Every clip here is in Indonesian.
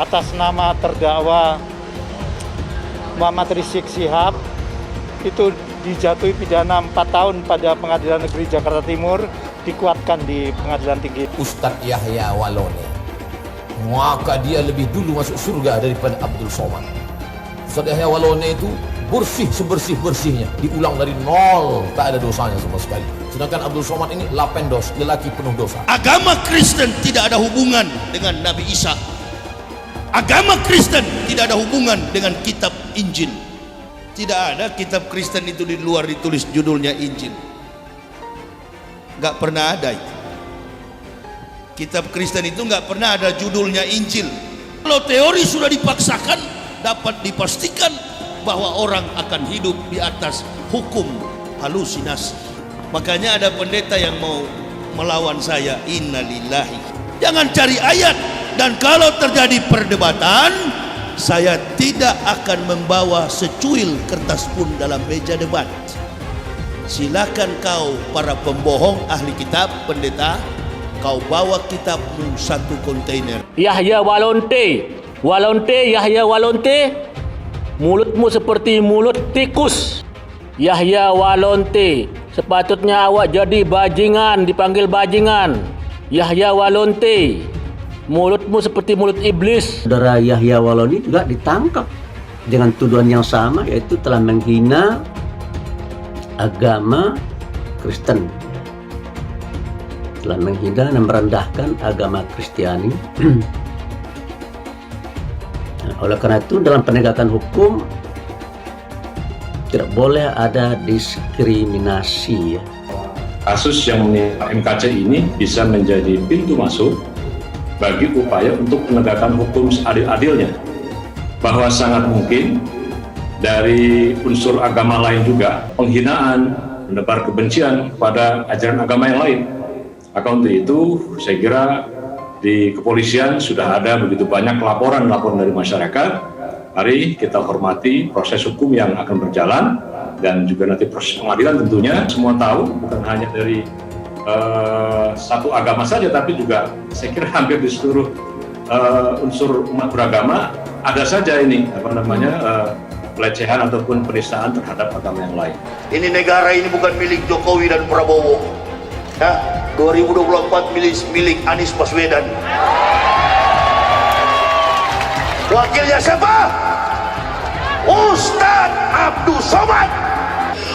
atas nama terdakwa Muhammad Rizik Syihab itu dijatuhi pidana 4 tahun pada Pengadilan Negeri Jakarta Timur, dikuatkan di Pengadilan Tinggi. Ustadz Yahya Waloni, maka dia lebih dulu masuk surga daripada Abdul Somad. Ustadz Yahya Waloni itu bersih sebersih-bersihnya, diulang dari nol, tak ada dosanya sama sekali. Sedangkan Abdul Somad ini lapendos, lelaki penuh dosa. Agama Kristen tidak ada hubungan dengan Nabi Isa. Agama Kristen tidak ada hubungan dengan kitab Injil. Tidak ada kitab Kristen itu di luar ditulis judulnya Injil. Gak pernah ada itu. Kitab Kristen itu gak pernah ada judulnya Injil. Kalau teori sudah dipaksakan, dapat dipastikan bahwa orang akan hidup di atas hukum halusinasi. Makanya ada pendeta yang mau melawan saya, innalillahi. Jangan cari ayat, dan kalau terjadi perdebatan, saya tidak akan membawa secuil kertas pun dalam meja debat. Silakan kau para pembohong ahli kitab, pendeta, kau bawa kitabmu satu kontainer. Yahya Walonte, Yahya Walonte, mulutmu seperti mulut tikus. Yahya Walonte, sepatutnya awak jadi bajingan, dipanggil bajingan. Yahya Walonte, mulutmu seperti mulut iblis. Saudara Yahya Waloni juga ditangkap dengan tuduhan yang sama, yaitu telah menghina agama Kristen, telah menghina dan merendahkan agama Kristiani. Nah, oleh karena itu dalam penegakan hukum tidak boleh ada diskriminasi, ya. Kasus yang menimpa MKC ini bisa menjadi pintu masuk bagi upaya untuk penegakan hukum seadil-adilnya, bahwa sangat mungkin dari unsur agama lain juga penghinaan, menebar kebencian pada ajaran agama yang lain. Maka untuk itu saya kira di kepolisian sudah ada begitu banyak laporan dari masyarakat. Mari kita hormati proses hukum yang akan berjalan, dan juga nanti proses pengadilan tentunya. Semua tahu bukan hanya dari satu agama saja, tapi juga saya kira hampir di seluruh unsur umat beragama ada saja ini pelecehan ataupun penistaan terhadap agama yang lain. Ini negara ini bukan milik Jokowi dan Prabowo. Ya, 2024 milik Anies Baswedan. Wakilnya siapa? Ustadz Abdul Somad.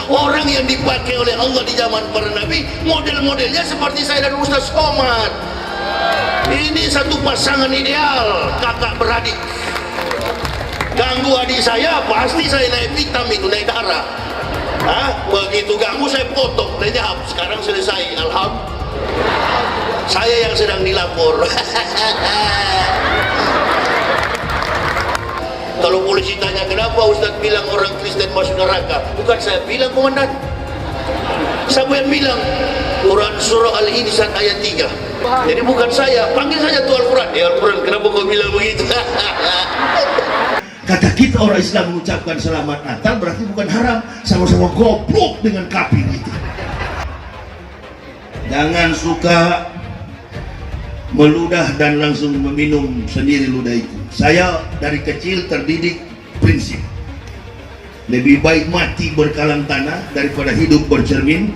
Orang yang dipakai oleh Allah di zaman para nabi, model-modelnya seperti saya dan Ustadz Somad. Ini satu pasangan ideal, kakak beradik. Ganggu adik saya, pasti saya naik hitam itu, naik darah. Begitu ganggu saya potong, lenyap. Sekarang selesai, alhamdulillah. Saya yang sedang dilapor. Kalau polisi tanya kenapa Ustadz bilang orang Kristen masuk neraka, bukan saya bilang, komandan. Siapa yang bilang? Quran surah Al-Insan ayat 3. Jadi bukan saya, panggil saja tuh Al-Quran. Ya Al-Quran, kenapa kau bilang begitu? Kata kita orang Islam mengucapkan selamat Natal berarti bukan haram, sama-sama goblok dengan kafir itu. Jangan suka meludah dan langsung meminum sendiri ludah itu. Saya dari kecil terdidik prinsip lebih baik mati berkalang tanah daripada hidup bercermin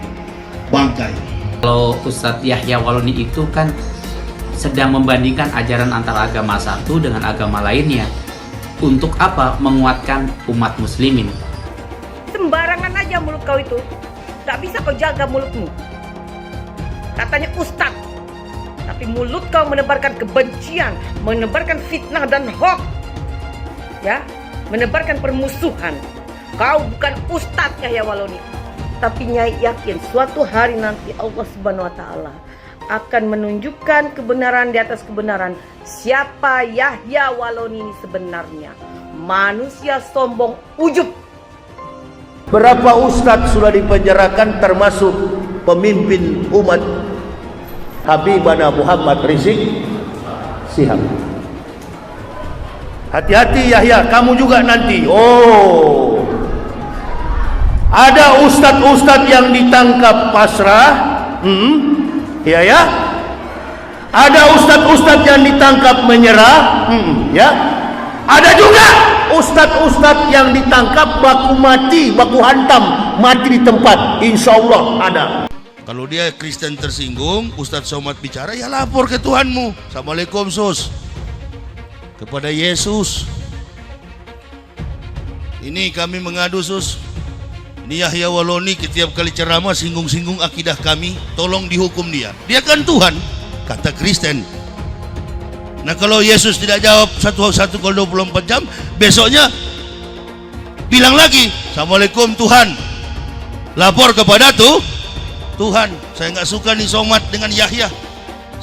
bangkai. Kalau Ustadz Yahya Waloni itu kan sedang membandingkan ajaran antara agama satu dengan agama lainnya. Untuk apa? Menguatkan umat muslimin. Sembarangan aja mulut kau itu. Tak bisa kau jaga mulutmu. Katanya ustadz, tapi mulut kau menebarkan kebencian, menebarkan fitnah dan hoax, ya, menebarkan permusuhan. Kau bukan ustadz Yahya Waloni, tapi Nyai yakin suatu hari nanti Allah Subhanahu Wa Taala akan menunjukkan kebenaran di atas kebenaran. Siapa Yahya Waloni ini sebenarnya? Manusia sombong ujub. Berapa ustadz sudah dipenjarakan termasuk pemimpin umat Habibana Muhammad Rizik Syihab. Hati-hati Yahya, kamu juga nanti. Oh, ada ustadz-ustadz yang ditangkap pasrah. Ya. Ada ustadz-ustadz yang ditangkap menyerah, ya. Ada juga ustadz-ustadz yang ditangkap baku mati, baku hantam, mati di tempat. Insya Allah ada. Kalau dia Kristen tersinggung, Ustadz Somad bicara, ya lapor ke Tuhanmu. Assalamualaikum sus, kepada Yesus. Ini kami mengadu sus. Ini Yahya Waloni setiap kali ceramah singgung-singgung akidah kami, tolong dihukum dia. Dia kan Tuhan, kata Kristen. Nah kalau Yesus tidak jawab 1 jam, besoknya bilang lagi, Assalamualaikum Tuhan. Lapor kepada Tuhan, saya nggak suka nih Somad dengan Yahya.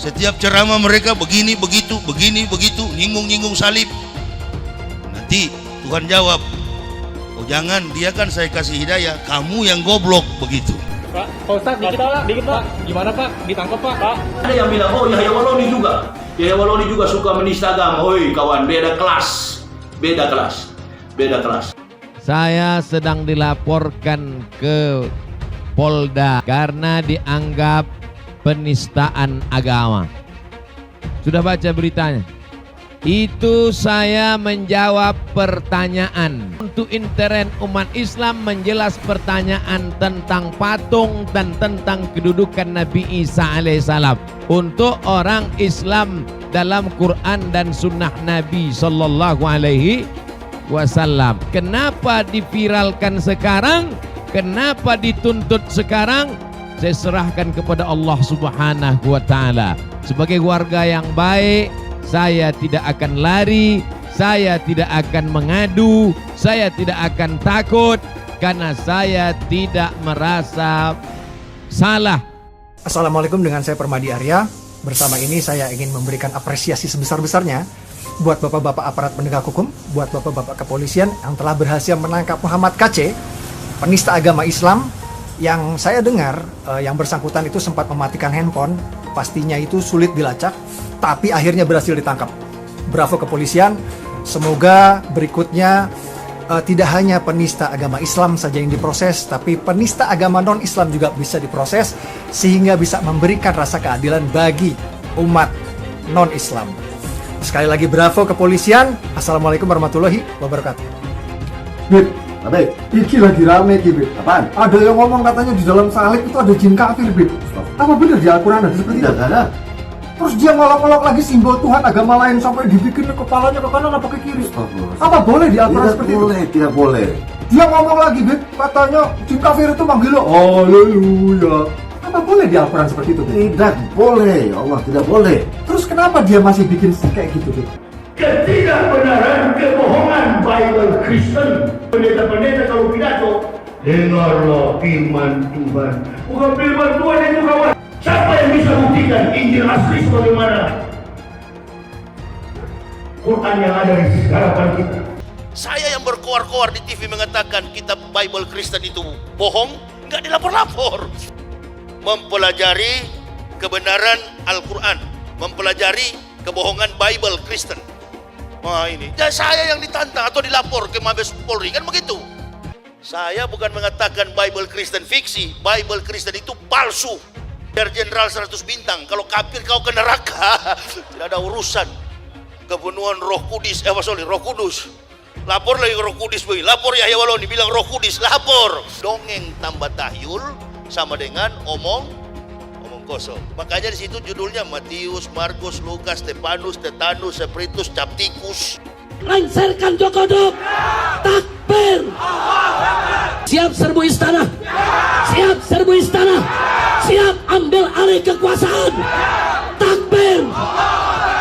Setiap ceramah mereka begini, begitu, nyinggung-nyinggung salib. Nanti Tuhan jawab, oh jangan, dia kan saya kasih hidayah, kamu yang goblok, begitu. Pak Ustadz, dikit Pak. Gimana Pak? Ditangkap Pak? Ada yang bilang, oh Yahya Waloni juga. Yahya Waloni juga suka menista agama. Hoi kawan, beda kelas. Saya sedang dilaporkan ke Polda karena dianggap penistaan agama. Sudah baca beritanya? Itu saya menjawab pertanyaan untuk intern umat Islam, menjelas pertanyaan tentang patung dan tentang kedudukan Nabi Isa alaihissalam untuk orang Islam dalam Quran dan Sunnah Nabi Sallallahu Alaihi Wasallam. Kenapa diviralkan sekarang? Kenapa dituntut sekarang? Saya serahkan kepada Allah Subhanahu Wa Taala. Sebagai warga yang baik, saya tidak akan lari, saya tidak akan mengadu, saya tidak akan takut karena saya tidak merasa salah. Assalamualaikum, dengan saya Permadi Arya. Bersama ini saya ingin memberikan apresiasi sebesar-besarnya buat bapak-bapak aparat penegak hukum, buat bapak-bapak kepolisian yang telah berhasil menangkap Muhammad KC, penista agama Islam, yang saya dengar yang bersangkutan itu sempat mematikan handphone, pastinya itu sulit dilacak, tapi akhirnya berhasil ditangkap. Bravo kepolisian, semoga berikutnya tidak hanya penista agama Islam saja yang diproses, tapi penista agama non-Islam juga bisa diproses, sehingga bisa memberikan rasa keadilan bagi umat non-Islam. Sekali lagi bravo kepolisian. Assalamualaikum warahmatullahi wabarakatuh. Bib, iki lagi rame Bib. Apaan? Ada yang ngomong katanya di dalam salib itu ada jin kafir, Bib. Apa benar di Al-Quran ada seperti itu? Tidak ada. Terus dia ngolok-ngolok lagi simbol Tuhan agama lain sampai dibikin kepalanya ke kanan apa ke kiri. Apa boleh di Al-Quran seperti itu? Tidak boleh. Dia ngomong lagi, Bib, katanya jin kafir itu manggil lo, haleluya. Apa boleh di Al-Quran seperti itu, Bib? Tidak boleh, Allah tidak boleh. Terus kenapa dia masih bikin kayak gitu, Bib? Ketidakbenaran, kebohongan Bible Kristen. Pendeta-pendeta kalau pidato, dengarlah firman Tuhan. Bukan firman Tuhan itu kawan. Siapa yang bisa buktikan Injil asli sebagaimana Quran yang ada di hadapan kita? Saya yang berkoar-koar di TV mengatakan kitab Bible Kristen itu bohong, nggak dilapor-lapor. Mempelajari kebenaran Al-Quran, mempelajari kebohongan Bible Kristen. Wah ini, ya saya yang ditantang atau dilapor ke Mabes Polri, kan begitu. Saya bukan mengatakan Bible Kristen fiksi, Bible Kristen itu palsu. Biar Jenderal 100 bintang, kalau kafir kau ke neraka. Tidak ada urusan. Kepenuhan Roh Kudus, Roh Kudus. Lapor lagi Roh Kudus, lapor Yahya Waloni bilang Roh Kudus, lapor. Dongeng tambah tahyul sama dengan omong kosong. Makanya di situ judulnya Matius, Markus, Lukas, Stefanus, Tetanus, Spiritus, Capticus. Lengserkan Jokodok, takbir. Siap serbu istana, siap serbu istana, siap ambil alih kekuasaan, takbir.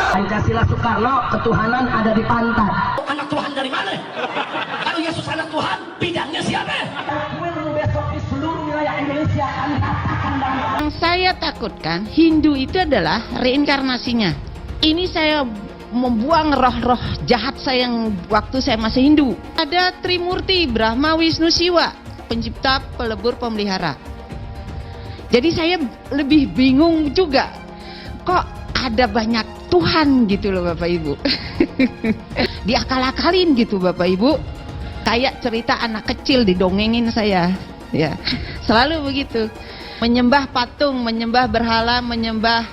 Pancasila Soekarno, ketuhanan ada di pantat. Anak Tuhan dari mana? Kalau Yesus anak Tuhan, bidangnya siapa? Besok di seluruh wilayah Indonesia kami katakan dalam. Yang saya takutkan Hindu itu adalah reinkarnasinya. Ini saya membuang roh-roh jahat saya yang waktu saya masih Hindu. Ada Trimurti, Brahma, Wisnu, Siwa, pencipta, pelebur, pemelihara. Jadi saya lebih bingung juga, kok ada banyak Tuhan gitu loh Bapak Ibu. Diakal-akalin gitu Bapak Ibu. Kayak cerita anak kecil didongengin saya, ya selalu begitu. Menyembah patung, menyembah berhala, menyembah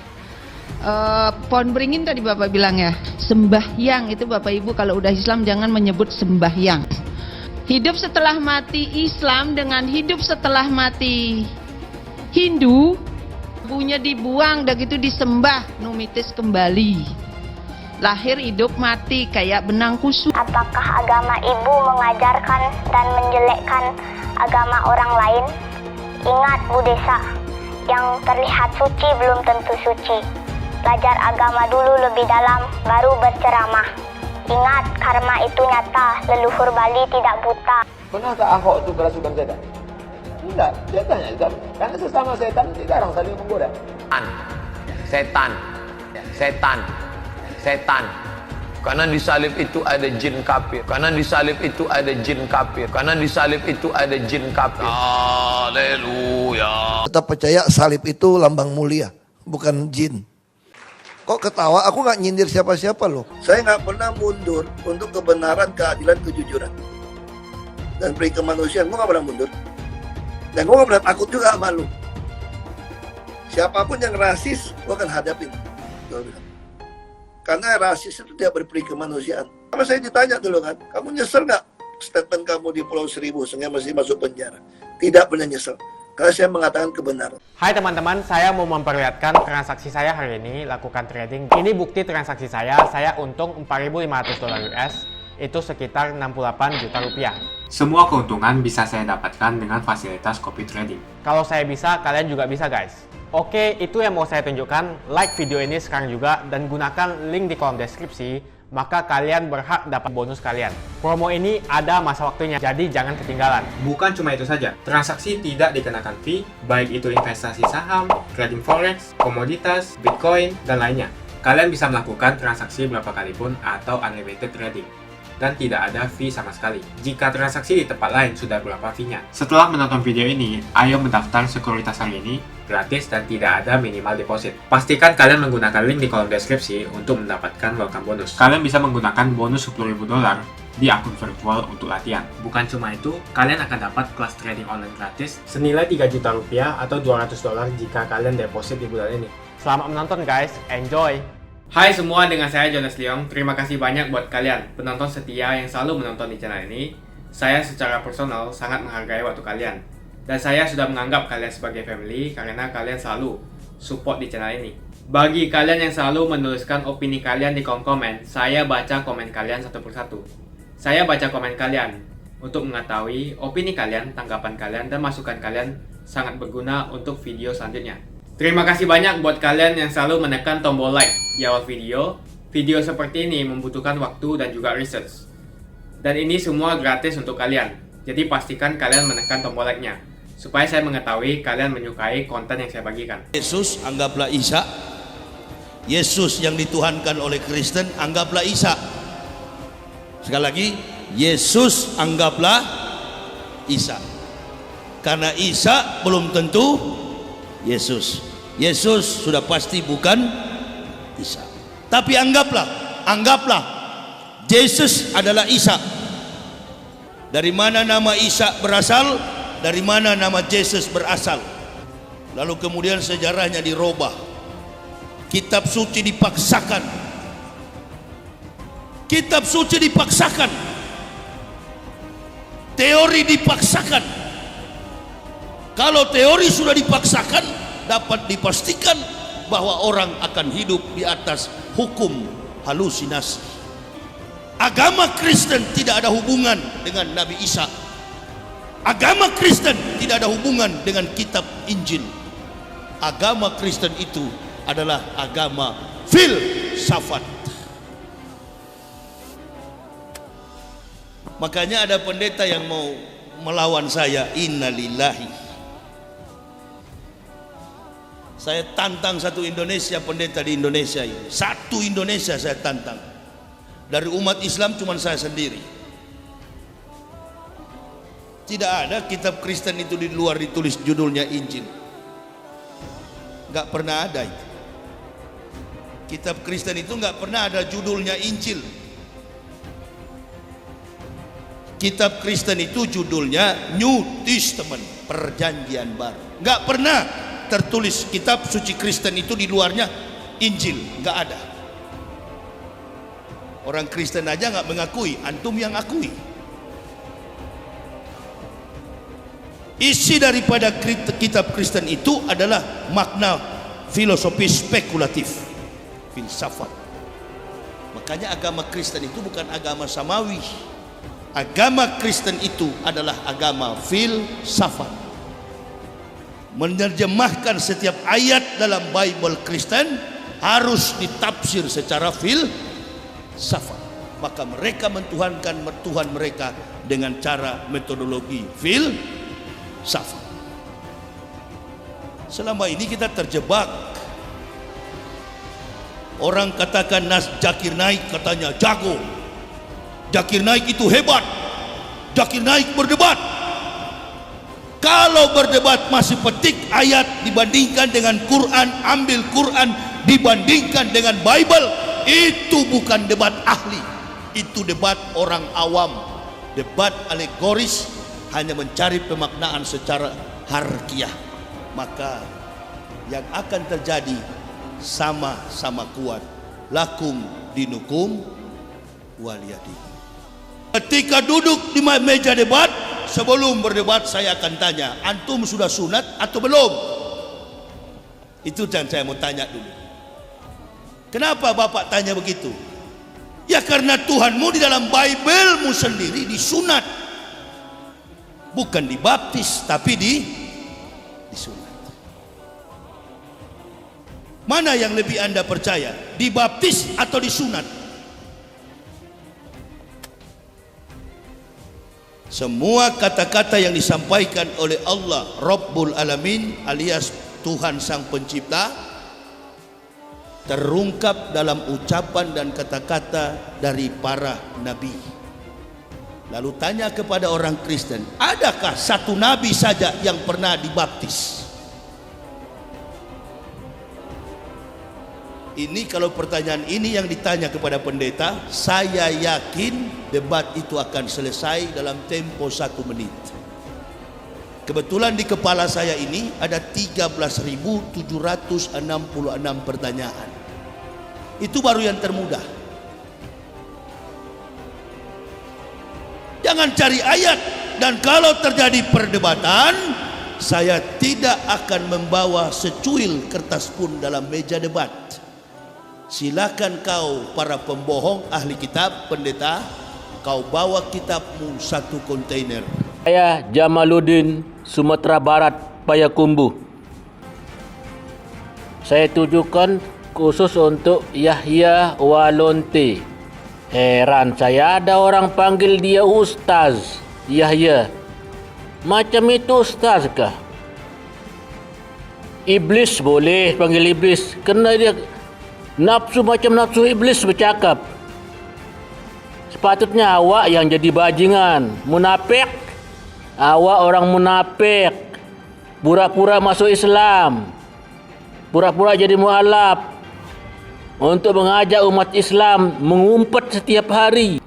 pohon beringin tadi Bapak bilang ya. Sembahyang itu Bapak Ibu kalau udah Islam jangan menyebut sembahyang. Hidup setelah mati Islam dengan hidup setelah mati Hindu, ibunya dibuang, udah gitu disembah, numitis kembali. Lahir, hidup, mati kayak benang kusut. Apakah agama ibu mengajarkan dan menjelekkan agama orang lain? Ingat Bu Desa, yang terlihat suci belum tentu suci. Belajar agama dulu lebih dalam, baru berceramah. Ingat, karma itu nyata, leluhur Bali tidak buta. Pernahkah Ahok itu kerasukan setan? Tidak, setannya juga. Karena sesama setan tidak orang saling menggoda. Setan. Karena di salib itu ada jin kafir. Haleluya. Tetap percaya salib itu lambang mulia, bukan jin. Kok ketawa? Aku nggak nyindir siapa-siapa loh. Saya nggak pernah mundur untuk kebenaran, keadilan, kejujuran. Dan peri kemanusiaan, gue nggak pernah mundur. Dan gue nggak pernah takut juga sama lu. Siapapun yang rasis, gue akan hadapin. Karena rasis itu tidak berperi kemanusiaan. Sama saya ditanya dulu kan, kamu nyesel nggak statement kamu di Pulau Seribu sehingga masih masuk penjara? Tidak pernah nyesel. Karena saya mengatakan kebenaran. Hai teman-teman, saya mau memperlihatkan transaksi saya hari ini lakukan trading. Ini bukti transaksi saya untung $4.500 US, itu sekitar 68 juta rupiah. Semua keuntungan bisa saya dapatkan dengan fasilitas copy trading. Kalau saya bisa, kalian juga bisa guys. Oke, itu yang mau saya tunjukkan. Like video ini sekarang juga dan gunakan link di kolom deskripsi, maka kalian berhak dapat bonus kalian. Promo ini ada masa waktunya, jadi jangan ketinggalan. Bukan cuma itu saja, transaksi tidak dikenakan fee, baik itu investasi saham, trading forex, komoditas, bitcoin, dan lainnya. Kalian bisa melakukan transaksi berapa kali pun atau unlimited trading. Dan tidak ada fee sama sekali. Jika transaksi di tempat lain sudah berapa fee-nya. Setelah menonton video ini, ayo mendaftar sekuritas hari ini, gratis dan tidak ada minimal deposit. Pastikan kalian menggunakan link di kolom deskripsi untuk mendapatkan welcome bonus. Kalian bisa menggunakan bonus $10.000 di akun virtual untuk latihan. Bukan cuma itu, kalian akan dapat kelas trading online gratis senilai 3 juta rupiah atau $200 jika kalian deposit di bulan ini. Selamat menonton guys, enjoy! Hai semua, dengan saya Jonas Leong. Terima kasih banyak buat kalian, penonton setia yang selalu menonton di channel ini. Saya secara personal sangat menghargai waktu kalian. Dan saya sudah menganggap kalian sebagai family karena kalian selalu support di channel ini. Bagi kalian yang selalu menuliskan opini kalian di kolom komen, saya baca komen kalian satu persatu. Saya baca komen kalian untuk mengetahui opini kalian, tanggapan kalian, dan masukan kalian sangat berguna untuk video selanjutnya. Terima kasih banyak buat kalian yang selalu menekan tombol like di awal video. Video seperti ini membutuhkan waktu dan juga research. Dan ini semua gratis untuk kalian. Jadi pastikan kalian menekan tombol like-nya, supaya saya mengetahui kalian menyukai konten yang saya bagikan. Yesus anggaplah Isa. Yesus yang dituhankan oleh Kristen anggaplah Isa. Sekali lagi, Yesus anggaplah Isa. Karena Isa belum tentu Yesus. Yesus sudah pasti bukan Isa. Tapi anggaplah Yesus adalah Isa. Dari mana nama Isa berasal? Dari mana nama Yesus berasal? Lalu kemudian sejarahnya dirubah. Kitab suci dipaksakan. Kitab suci dipaksakan. Teori dipaksakan. Kalau teori sudah dipaksakan, dapat dipastikan bahwa orang akan hidup di atas hukum halusinasi. Agama Kristen tidak ada hubungan dengan Nabi Isa. Agama Kristen tidak ada hubungan dengan kitab Injil. Agama Kristen itu adalah agama filsafat. Makanya ada pendeta yang mau melawan saya. Innalillahi. Saya tantang satu Indonesia, pendeta di Indonesia ini. Satu Indonesia saya tantang. Dari umat Islam cuma saya sendiri. Tidak ada kitab Kristen itu di luar ditulis judulnya Injil. Gak pernah ada itu. Kitab Kristen itu gak pernah ada judulnya Injil. Kitab Kristen itu judulnya New Testament, Perjanjian Baru. Gak pernah tertulis kitab suci Kristen itu di luarnya Injil, nggak ada. Orang Kristen aja nggak mengakui, antum yang akui. Isi daripada kitab Kristen itu adalah makna filosofi spekulatif, filsafat. Makanya agama Kristen itu bukan agama samawi. Agama Kristen itu adalah agama filsafat. Menerjemahkan setiap ayat dalam Bible Kristen harus ditafsir secara filsafat. Maka mereka mentuhankan Tuhan mereka dengan cara metodologi filsafat. Selama ini kita terjebak. Orang katakan Zakir Naik katanya jago, Zakir Naik itu hebat, Zakir Naik berdebat. Kalau berdebat masih petik ayat dibandingkan dengan Quran, ambil Quran dibandingkan dengan Bible, itu bukan debat ahli, itu debat orang awam, debat alegoris, hanya mencari pemaknaan secara harfiah. Maka yang akan terjadi sama-sama kuat, lakum dinukum waliyadi. Ketika duduk di meja debat, sebelum berdebat saya akan tanya, antum sudah sunat atau belum? Itu yang saya mau tanya dulu. Kenapa Bapak tanya begitu? Ya karena Tuhanmu di dalam Bible-mu sendiri disunat, bukan dibaptis tapi disunat. Mana yang lebih Anda percaya, dibaptis atau disunat? Semua kata-kata yang disampaikan oleh Allah Rabbul Alamin alias Tuhan Sang Pencipta terungkap dalam ucapan dan kata-kata dari para nabi. Lalu tanya kepada orang Kristen, adakah satu nabi saja yang pernah dibaptis? Ini kalau pertanyaan ini yang ditanya kepada pendeta, saya yakin debat itu akan selesai dalam tempo 1 menit. Kebetulan di kepala saya ini ada 13.766 pertanyaan. Itu baru yang termudah. Jangan cari ayat, dan kalau terjadi perdebatan, saya tidak akan membawa secuil kertas pun dalam meja debat. Silakan kau para pembohong, ahli kitab, pendeta, kau bawa kitabmu 1 kontainer. Saya Jamaluddin, Sumatera Barat, Payakumbuh. Saya tujukan khusus untuk Yahya Walonte. Heran saya ada orang panggil dia Ustaz Yahya. Macam itu Ustaz kah? Iblis boleh panggil iblis, kena dia nafsu macam nafsu iblis bercakap. Sepatutnya awak yang jadi bajingan, munafik. Awak orang munafik, pura-pura masuk Islam, pura-pura jadi mualaf untuk mengajak umat Islam mengumpet setiap hari.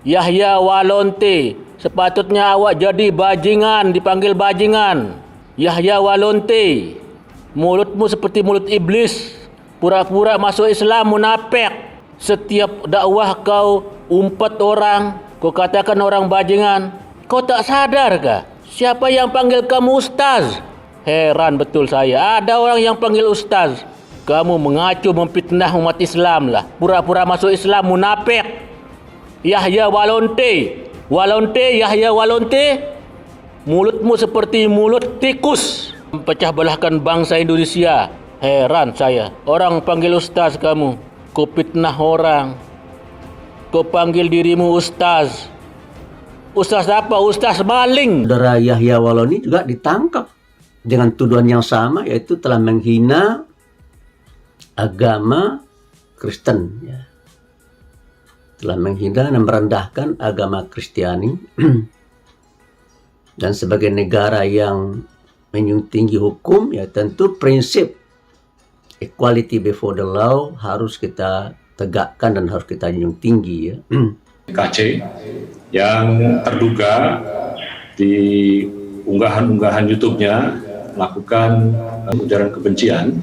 Yahya Walonte, sepatutnya awak jadi bajingan, dipanggil bajingan. Yahya Walonte, mulutmu seperti mulut iblis, pura-pura masuk Islam, munafik. Setiap dakwah kau umpat orang, kau katakan orang bajingan. Kau tak sadar kah? Siapa yang panggil kamu Ustaz? Heran betul saya, ada orang yang panggil Ustaz. Kamu mengacu memfitnah umat Islam lah, pura-pura masuk Islam, munafik. Yahya Walonte, Yahya Walonte, mulutmu seperti mulut tikus, pecah belahkan bangsa Indonesia. Heran saya, orang panggil Ustaz kamu, kau fitnah orang, kau panggil dirimu Ustaz. Ustaz apa? Ustaz maling. Saudara Yahya Waloni juga ditangkap dengan tuduhan yang sama, yaitu telah menghina agama Kristen, ya. Telah menghina dan merendahkan agama Kristiani. Dan sebagai negara yang menjunjung tinggi hukum, ya tentu prinsip equality before the law harus kita tegakkan dan harus kita junjung tinggi, ya. KC yang terduga di unggahan-unggahan YouTube-nya melakukan ujaran kebencian,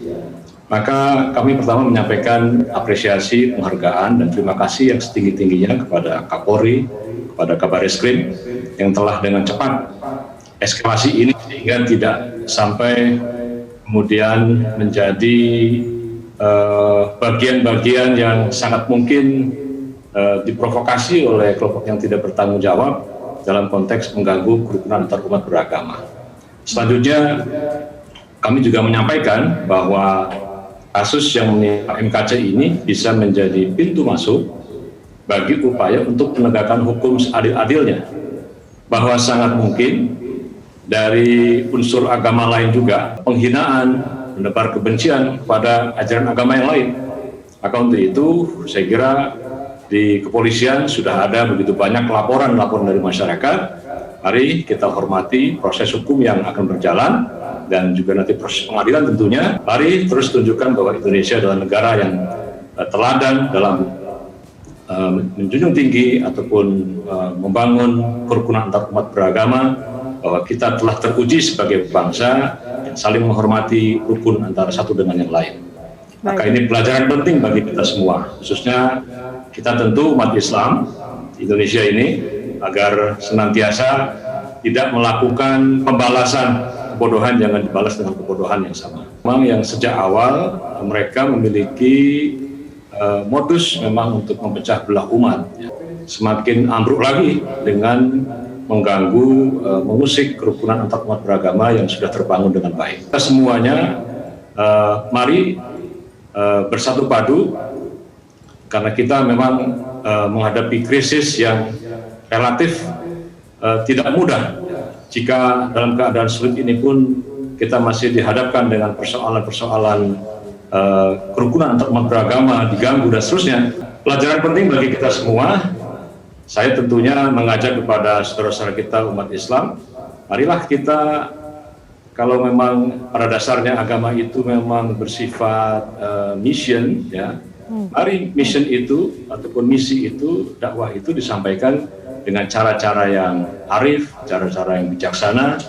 Maka kami pertama menyampaikan apresiasi, penghargaan, dan terima kasih yang setinggi-tingginya kepada Kapolri, kepada Kabar Eskrim yang telah dengan cepat eskalasi ini sehingga tidak sampai kemudian menjadi bagian-bagian yang sangat mungkin diprovokasi oleh kelompok yang tidak bertanggung jawab dalam konteks mengganggu kerukunan antar umat beragama. Selanjutnya, kami juga menyampaikan bahwa kasus yang menimpa MKC ini bisa menjadi pintu masuk bagi upaya untuk penegakan hukum seadil-adilnya, bahwa sangat mungkin dari unsur agama lain juga penghinaan, menebar kebencian kepada ajaran agama yang lain. Maka untuk itu saya kira di kepolisian sudah ada begitu banyak laporan dari masyarakat. Mari kita hormati proses hukum yang akan berjalan dan juga nanti proses pengadilan tentunya. Mari terus tunjukkan bahwa Indonesia adalah negara yang teladan dalam menjunjung tinggi ataupun membangun kerukunan antar umat beragama, bahwa kita telah teruji sebagai bangsa yang saling menghormati rukun antara satu dengan yang lain. Maka ini pelajaran penting bagi kita semua, khususnya kita tentu umat Islam di Indonesia ini, agar senantiasa tidak melakukan pembalasan kebodohan, jangan dibalas dengan kebodohan yang sama. Memang yang sejak awal mereka memiliki modus memang untuk memecah belah umat, semakin ambruk lagi dengan mengganggu, mengusik kerukunan antar umat beragama yang sudah terbangun dengan baik. Kita semuanya mari bersatu padu, karena kita memang menghadapi krisis yang relatif tidak mudah. Jika dalam keadaan sulit ini pun kita masih dihadapkan dengan persoalan-persoalan kerukunan antar umat beragama diganggu dan seterusnya. Pelajaran penting bagi kita semua. Saya tentunya mengajak kepada saudara-saudara kita umat Islam, marilah kita, kalau memang pada dasarnya agama itu memang bersifat mission, ya, mari mission itu ataupun misi itu, dakwah itu disampaikan dengan cara-cara yang arif, cara-cara yang bijaksana,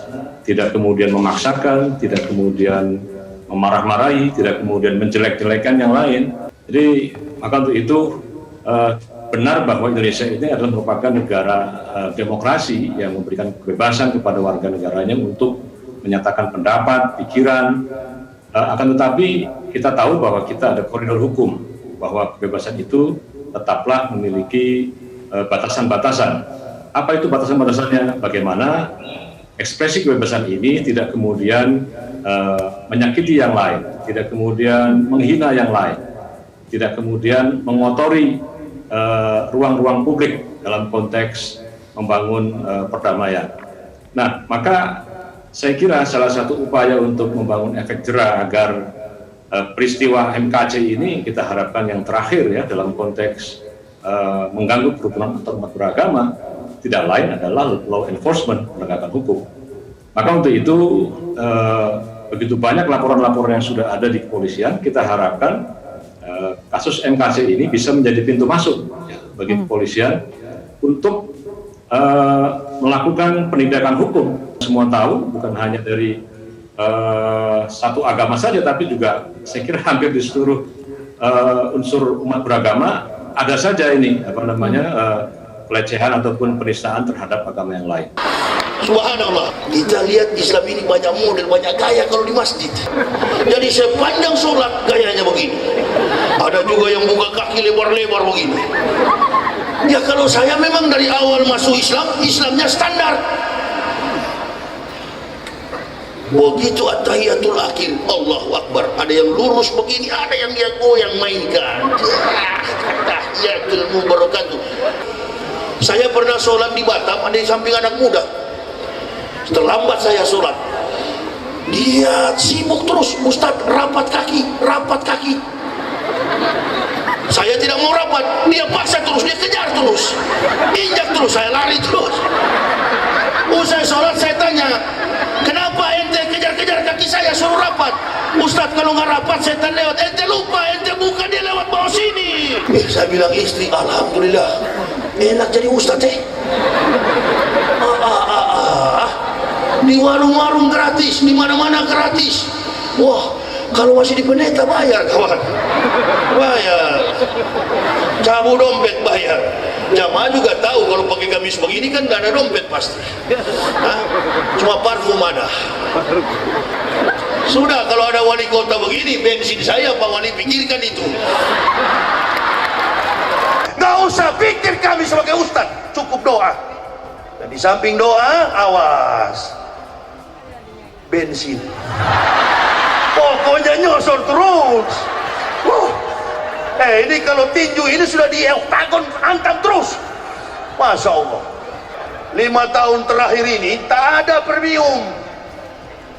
tidak kemudian memaksakan, tidak kemudian memarah-marahi, tidak kemudian menjelek-jelekan yang lain. Jadi maka untuk itu benar bahwa Indonesia ini adalah merupakan negara demokrasi yang memberikan kebebasan kepada warga negaranya untuk menyatakan pendapat, pikiran. Akan tetapi kita tahu bahwa kita ada koridor hukum, bahwa kebebasan itu tetaplah memiliki batasan-batasan. Apa itu batasan-batasannya? Bagaimana ekspresi kebebasan ini tidak kemudian menyakiti yang lain, tidak kemudian menghina yang lain, tidak kemudian mengotori ruang-ruang publik dalam konteks membangun perdamaian. Nah, maka saya kira salah satu upaya untuk membangun efek jera agar peristiwa MKC ini kita harapkan yang terakhir ya dalam konteks mengganggu kerukunan antar umat beragama tidak lain adalah law enforcement, penegakan hukum. Maka untuk itu begitu banyak laporan-laporan yang sudah ada di kepolisian, kita harapkan kasus MKC ini bisa menjadi pintu masuk ya, bagi kepolisian untuk melakukan penindakan hukum. Semua tahu bukan hanya dari satu agama saja, tapi juga saya kira hampir di seluruh unsur umat beragama ada saja ini pelecehan ataupun penistaan terhadap agama yang lain. Subhanallah, kita lihat Islam ini banyak model, banyak gaya kalau di masjid. Jadi sepanjang sholat gayanya begini. Ada juga yang buka kaki lebar-lebar begini. Ya kalau saya memang dari awal masuk Islam, Islamnya standar. Begitu at-tahiyatul akhir, Allahu Akbar. Ada yang lurus begini, ada yang dia goyang mainkan. Tahiyatul mubarakatuh. Saya pernah sholat di Batam, ada di samping anak muda. Terlambat saya sholat, dia sibuk terus, Ustadz rapat kaki. Saya tidak mau rapat, dia paksa terus, dia kejar terus, injak terus, saya lari terus. Usai sholat saya tanya, kenapa ente kejar-kejar kaki saya suruh rapat? Ustadz kalau nggak rapat setan lewat, ente lupa, ente buka dia lewat bawah sini. Saya bilang istri, alhamdulillah enak jadi Ustadz di warung-warung gratis, di mana-mana gratis. Wah, Kalau masih di pendeta bayar kawan, bayar. Cabut dompet bayar. Jamaah juga tahu kalau pakai gamis begini kan gak ada dompet pasti. Hah? Cuma parfum ada. Sudah kalau ada wali kota begini, bensin saya Pak Wali pikirkan itu. Gak usah pikir kami sebagai ustaz, cukup doa. Dan di samping doa, awas bensin. Pokoknya nyosor terus. Ini kalau tinju ini sudah di oktagon hantam terus. Masya Allah. 5 tahun terakhir ini tak ada premium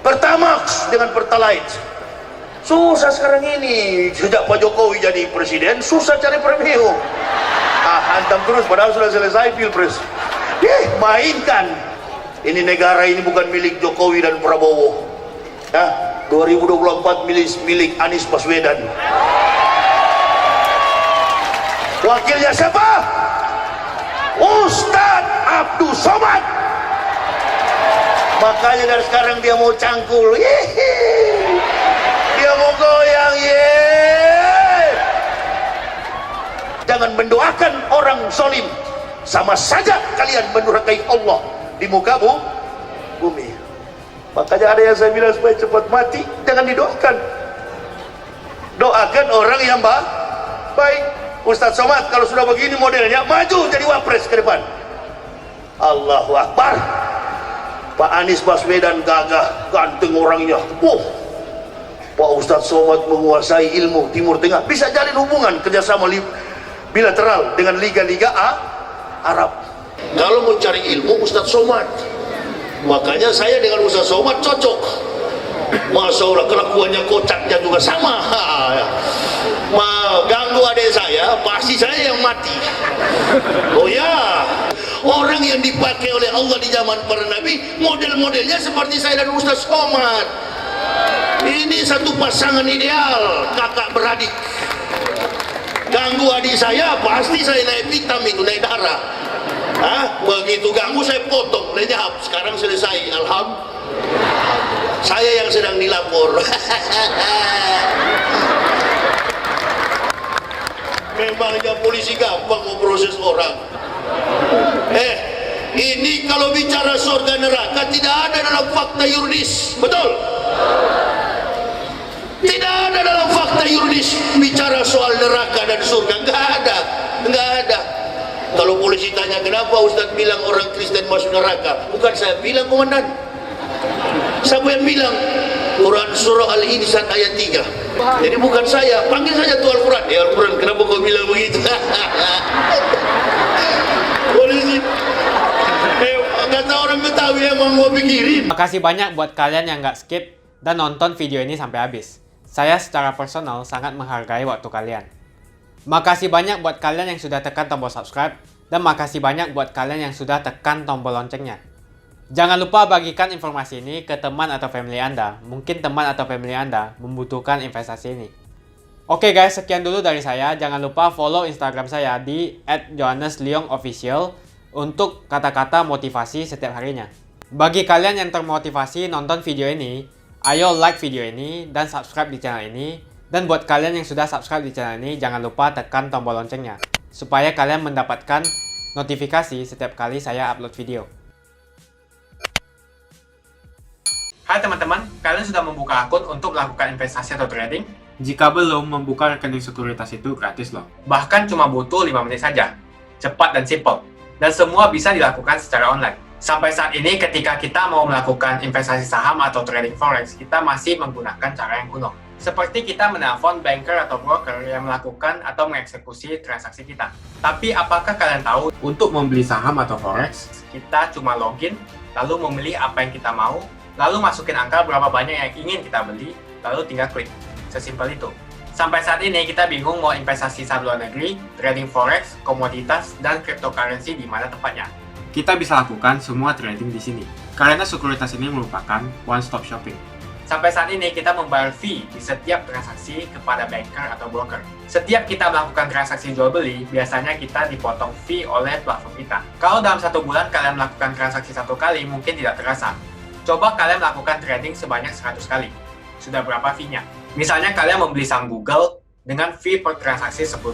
Pertamax dengan Pertalite. Susah sekarang ini. Sejak Pak Jokowi jadi presiden, susah cari premium. Hantam terus padahal sudah selesai pilpres. Mainkan. Ini negara ini bukan milik Jokowi dan Prabowo. 2024 milik Anies Baswedan. Wakilnya siapa? Ustadz Abdul Somad. Makanya dari sekarang dia mau cangkul. Dia mau goyang. Jangan mendoakan orang zolim. Sama saja kalian mendurhakai Allah di muka bumi. Makanya ada yang saya bilang supaya cepat mati, jangan didoakan. Doakan orang yang baik. Ustadz Somad kalau sudah begini modelnya, maju jadi wapres ke depan. Allahu Akbar. Pak Anies Baswedan gagah, ganteng orangnya. Pak Ustadz Somad menguasai ilmu Timur Tengah, bisa jalin hubungan kerjasama bilateral dengan liga-liga Arab. Kalau mau cari ilmu Ustadz Somad, makanya saya dengan Ustadz Somad cocok. Masya Allah, kelakuannya kocaknya juga sama. Ganggu adik saya, pasti saya yang mati. Oh ya, orang yang dipakai oleh Allah di zaman para nabi, model-modelnya seperti saya dan Ustadz Somad. Ini satu pasangan ideal, kakak beradik. Ganggu adik saya, pasti saya naik vitamin, naik darah. Begitu ganggu saya potong, lenyap. Sekarang selesai, alhamdulillah. Saya yang sedang dilapor. Memangnya polisi gampang mau proses orang. Ini kalau bicara surga neraka tidak ada dalam fakta yuridis, betul? Tidak ada dalam fakta yuridis bicara soal neraka dan surga, nggak ada. Kalau polisi tanya kenapa Ustadz bilang orang Kristen masuk neraka, bukan saya bilang komandan. Siapa yang bilang? Quran surah Al-Insan ayat 3. Jadi bukan saya, panggil saja tuh Al-Quran. Ya Al-Quran, kenapa kau bilang begitu? Polisi kata orang Betawi emang mau pikirin. Makasih banyak buat kalian yang nggak skip dan nonton video ini sampai habis. Saya secara personal sangat menghargai waktu kalian. Makasih banyak buat kalian yang sudah tekan tombol subscribe, dan makasih banyak buat kalian yang sudah tekan tombol loncengnya. Jangan lupa bagikan informasi ini ke teman atau family Anda. Mungkin teman atau family Anda membutuhkan investasi ini. Oke guys, sekian dulu dari saya. Jangan lupa follow Instagram saya di @johannesleongofficial untuk kata-kata motivasi setiap harinya. Bagi kalian yang termotivasi nonton video ini, ayo like video ini dan subscribe di channel ini. Dan buat kalian yang sudah subscribe di channel ini, jangan lupa tekan tombol loncengnya supaya kalian mendapatkan notifikasi setiap kali saya upload video. Hai teman-teman, kalian sudah membuka akun untuk melakukan investasi atau trading? Jika belum, membuka rekening sekuritas itu gratis loh. Bahkan cuma butuh 5 menit saja. Cepat dan simple. Dan semua bisa dilakukan secara online. Sampai saat ini ketika kita mau melakukan investasi saham atau trading forex, kita masih menggunakan cara yang kuno. Seperti kita menelpon banker atau broker yang melakukan atau mengeksekusi transaksi kita. Tapi apakah kalian tahu, untuk membeli saham atau forex, kita cuma login, lalu memilih apa yang kita mau, lalu masukin angka berapa banyak yang ingin kita beli, lalu tinggal klik. Sesimpel itu. Sampai saat ini kita bingung mau investasi saham luar negeri, trading forex, komoditas, dan cryptocurrency di mana tempatnya. Kita bisa lakukan semua trading di sini. Karena sekuritas ini merupakan one-stop shopping. Sampai saat ini kita membayar fee di setiap transaksi kepada banker atau broker. Setiap kita melakukan transaksi jual beli, biasanya kita dipotong fee oleh platform kita. Kalau dalam 1 bulan kalian melakukan transaksi 1 kali, mungkin tidak terasa. Coba kalian melakukan trading sebanyak 100 kali. Sudah berapa fee-nya? Misalnya kalian membeli saham Google dengan fee per transaksi $10.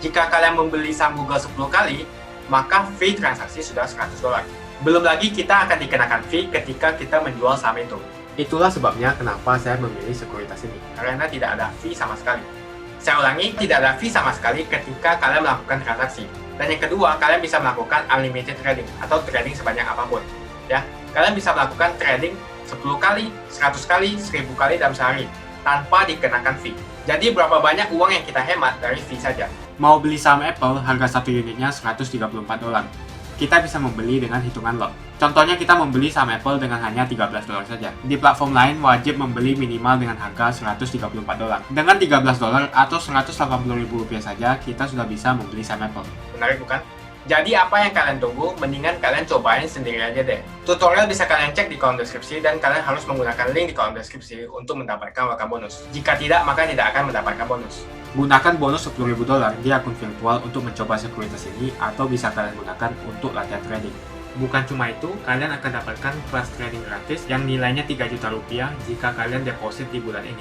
Jika kalian membeli saham Google 10 kali, maka fee transaksi sudah $100. Belum lagi kita akan dikenakan fee ketika kita menjual saham itu. Itulah sebabnya kenapa saya memilih sekuritas ini. Karena tidak ada fee sama sekali. Saya ulangi, tidak ada fee sama sekali ketika kalian melakukan transaksi. Dan yang kedua, kalian bisa melakukan unlimited trading atau trading sebanyak apapun. Ya, kalian bisa melakukan trading 10 kali, 100 kali, 1000 kali dalam sehari tanpa dikenakan fee. Jadi berapa banyak uang yang kita hemat dari fee saja. Mau beli saham Apple, harga satu unitnya $134. Kita bisa membeli dengan hitungan lot. Contohnya kita membeli saham Apple dengan hanya $13 saja. Di platform lain wajib membeli minimal dengan harga $134. Dengan $13 atau Rp180.000 saja, kita sudah bisa membeli saham Apple. Menarik bukan? Jadi apa yang kalian tunggu, mendingan kalian cobain sendiri aja deh. Tutorial bisa kalian cek di kolom deskripsi dan kalian harus menggunakan link di kolom deskripsi untuk mendapatkan welcome bonus. Jika tidak, maka tidak akan mendapatkan bonus. Gunakan bonus $10.000 di akun virtual untuk mencoba sekuritas ini atau bisa kalian gunakan untuk latihan trading. Bukan cuma itu, kalian akan dapatkan kelas trading gratis yang nilainya Rp3 juta jika kalian deposit di bulan ini.